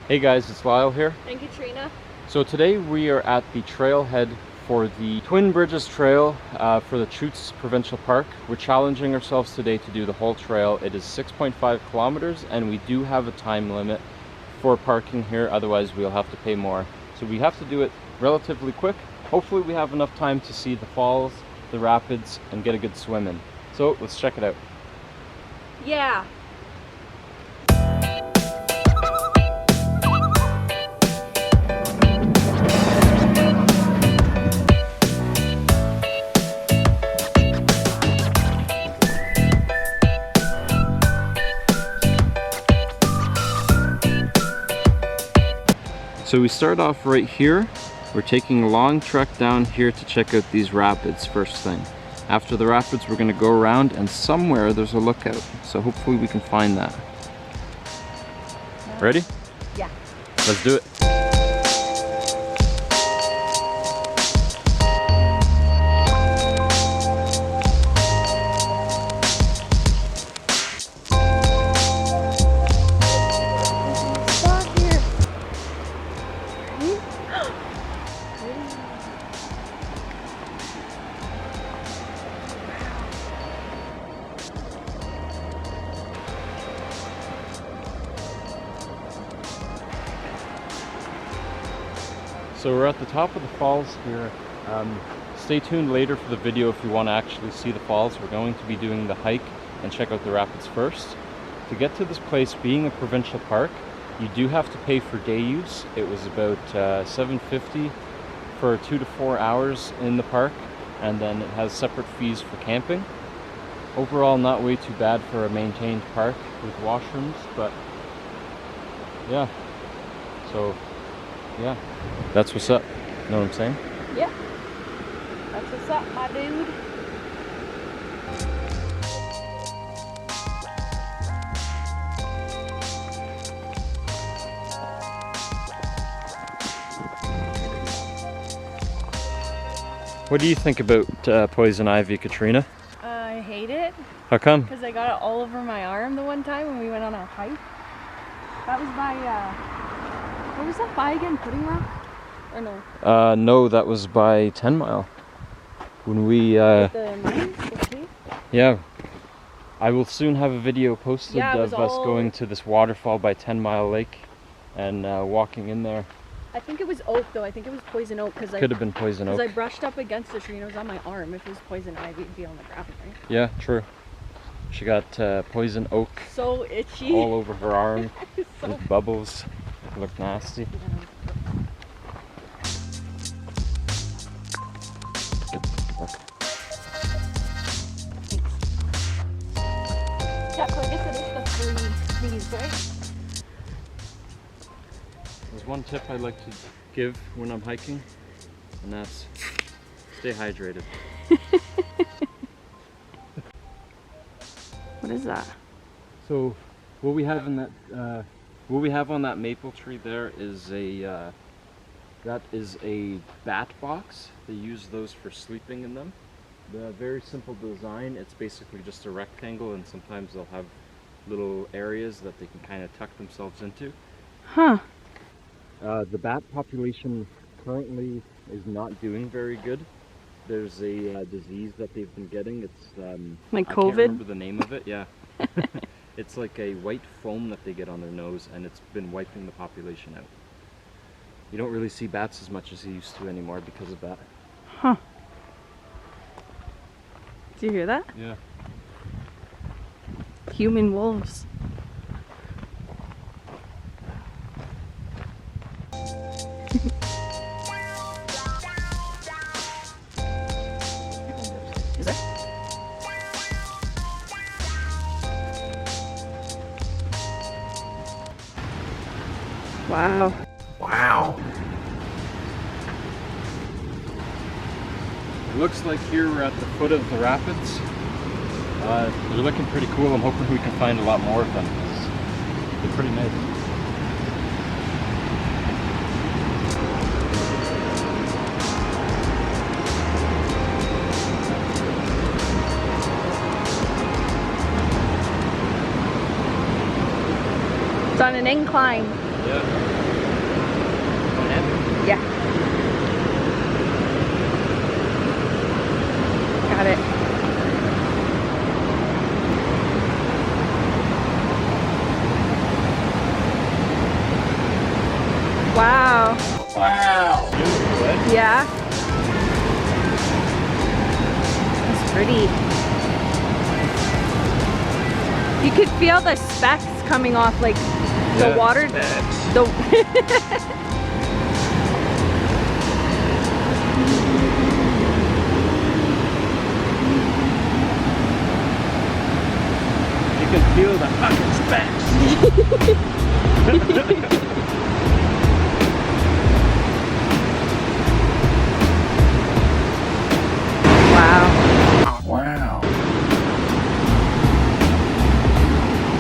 Hey guys, it's Lyle here. And Katrina. So today we are at the trailhead for the Twin Bridges Trail for the Chutes Provincial Park. We're challenging ourselves today to do the whole trail. It is 6.5 kilometers and we do have a time limit for parking here, otherwise we'll have to pay more. So we have to do it relatively quick. Hopefully we have enough time to see the falls, the rapids, and get a good swim in. So let's check it out. Yeah. So we start off right here. We're taking a long trek down here to check out these rapids first thing. After the rapids, we're going to go around and somewhere there's a lookout. So hopefully we can find that. Ready? Yeah. Let's do it. So we're at the top of the falls here. Stay tuned later for the video if you want to actually see the falls. We're going to be doing the hike and check out the rapids first. To get to this place, being a provincial park, you do have to pay for day use. It was about $7.50 for 2 to 4 hours in the park, and then it has separate fees for camping. Overall, not way too bad for a maintained park with washrooms, but yeah. So yeah, that's what's up. You know what I'm saying? Yeah. That's what's up, my dude. What do you think about poison ivy, Katrina? I hate it. How come? Because I got it all over my arm the one time when we went on a hike. That was by, what was that by again? Pudding Rock? Or no? No, that was by 10 Mile. When we, The mines? The cave? yeah. I will soon have a video posted Yeah, of us going to this waterfall by 10 Mile Lake and walking in there. I think it was oak though. I think it was poison oak because Could have been poison oak. I brushed up against the tree and it was on my arm. If it was poison ivy, it'd be on the ground, right? Yeah, true. She got poison oak So itchy. all over her arm. So With bubbles. Looked nasty. Yeah, so I guess it is the three these, right? There's one tip I like to give when I'm hiking, and that's stay hydrated. What is that? So what we have in that what we have on that maple tree there is a that is a bat box. They use those for sleeping in them. The very simple design, it's basically just a rectangle, and sometimes they'll have little areas that they can kind of tuck themselves into. Huh. The bat population currently is not doing very good. There's a disease that they've been getting. It's Like I COVID? can't remember the name of it. Yeah. It's like a white foam that they get on their nose, and it's been wiping the population out. You don't really see bats as much as you used to anymore because of that. Huh. Do you hear that? Yeah. Human wolves. Is it? Wow. Wow. It looks like here we're at the foot of the rapids. They're looking pretty cool. I'm hoping we can find a lot more of them. They're pretty nice. It's on an incline. Yeah. at it. Wow. Wow. Beautiful, eh? Yeah. It's pretty. You could feel the specks coming off, like the water. The You can feel the fucking specks. Wow.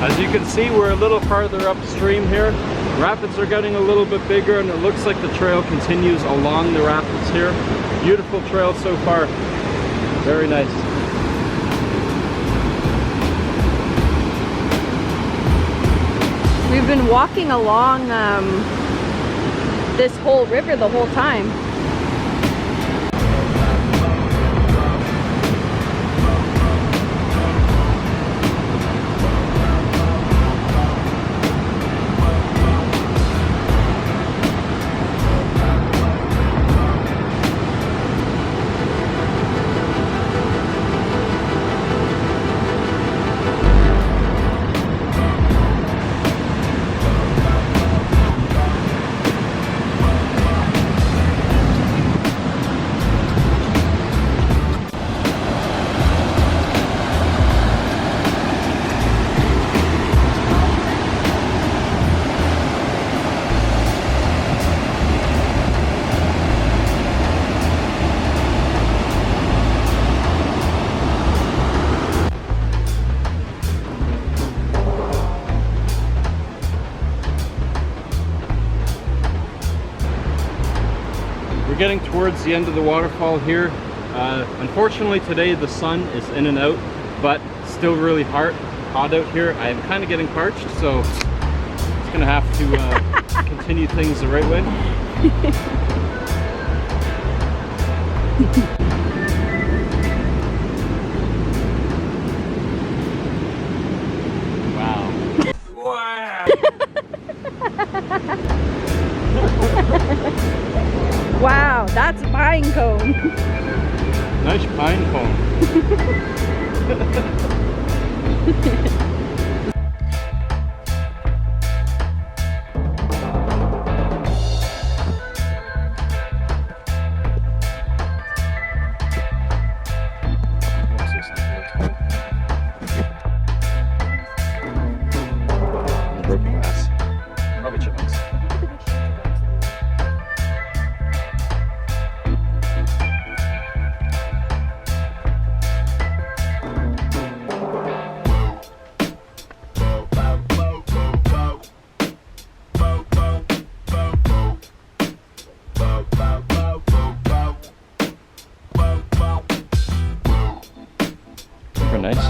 As you can see, we're a little farther upstream here. Rapids are getting a little bit bigger, and it looks like the trail continues along the rapids here. Beautiful trail so far. Very nice. We've been walking along this whole river the whole time. We're getting towards the end of the waterfall here. Unfortunately today the sun is in and out, but still really hot out here. I am kind of getting parched, so it's gonna have to continue things the right way. Wow, that's a pine cone. Nice pine cone. Broken glass. Probably chipmunks. Super nice.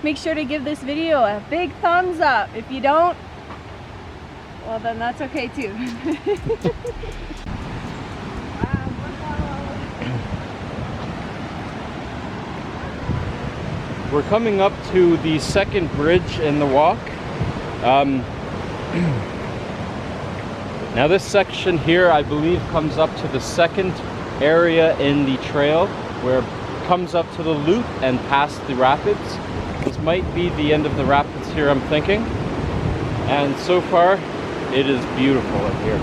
Make sure to give this video a big thumbs up. If you don't, well then that's okay too. We're coming up to the second bridge in the walk. Now this section here, I believe, comes up to the second area in the trail where it comes up to the loop and past the rapids. This might be the end of the rapids here, I'm thinking. And so far, It is beautiful up here.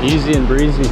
Easy and breezy.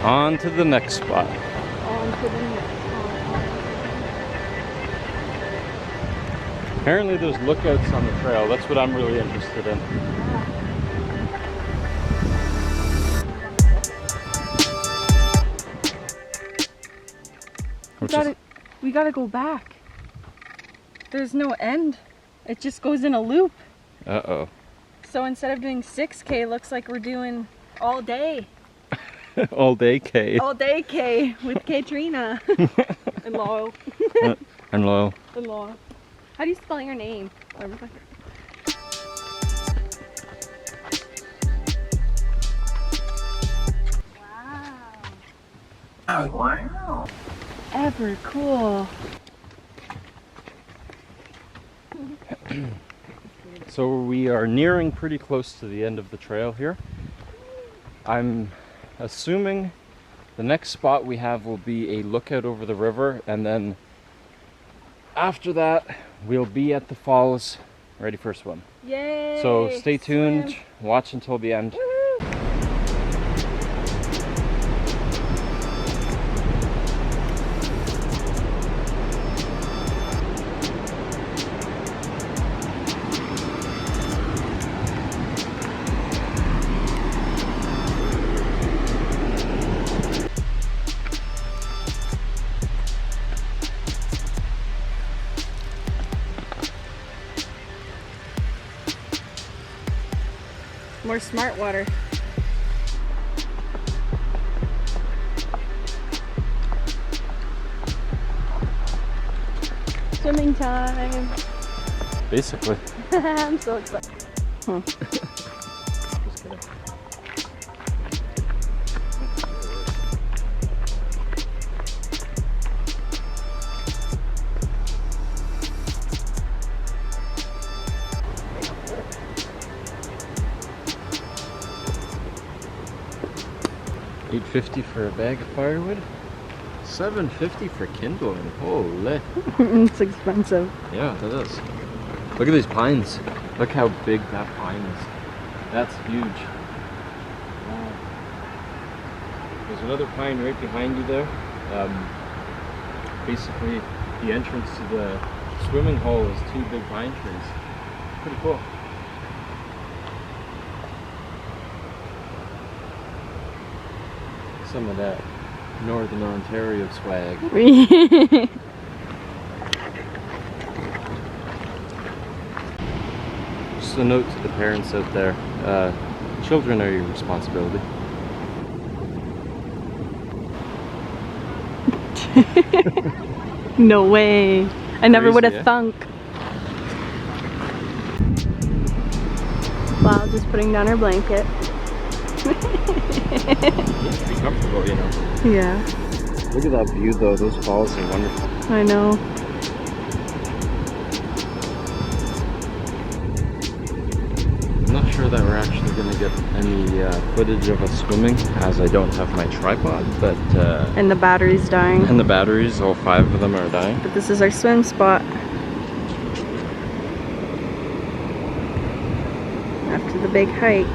On to the next spot. On to the next spot. Apparently there's lookouts on the trail. That's what I'm really interested in. We gotta go back. There's no end. It just goes in a loop. Uh-oh. So instead of doing 6K, it looks like we're doing all day. All day K. All day K with Katrina. And Lyle. And Lyle. And Lyle. How do you spell your name? Wow. Oh, wow. Ever cool. So we are nearing pretty close to the end of the trail here. I'm assuming the next spot we have will be a lookout over the river, and then after that we'll be at the falls ready for a swim. Yay! So stay tuned, watch until the end. Woo-hoo. More smart water. Swimming time. Basically. I'm so excited. Just kidding. $8.50 for a bag of firewood, $7.50 for kindling. Holy. It's expensive. Yeah, it is. Look at these pines. Look how big that pine is. That's huge. Wow. There's another pine right behind you there. Basically, the entrance to the swimming hole is 2 big pine trees. Pretty cool. Some of that Northern Ontario swag. Just a note to the parents out there, children are your responsibility. No way. I never would have Crazy, eh? thunk. Wow, just putting down her blanket. Needs to be comfortable, you know. Yeah, Look at that view though, those falls are wonderful. I know. I'm not sure that we're actually going to get any footage of us swimming as I don't have my tripod, but And the battery's dying. and the batteries, all 5 of them are dying. But this is our swim spot. After the big hike.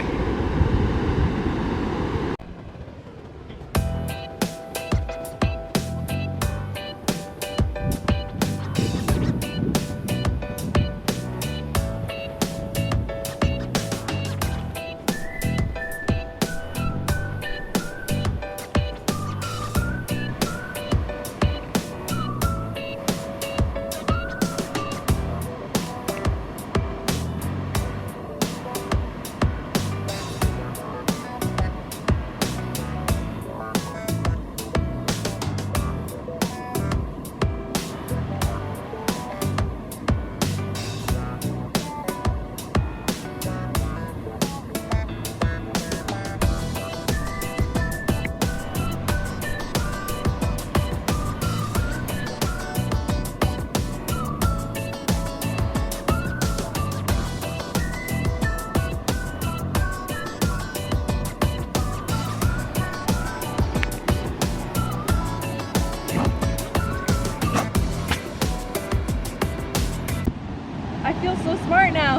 I feel so smart now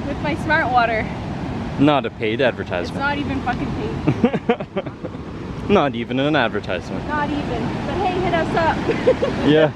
with my smart water. Not a paid It's advertisement. not even fucking paid. Not even an advertisement. Not even. But hey, hit us up. Yeah.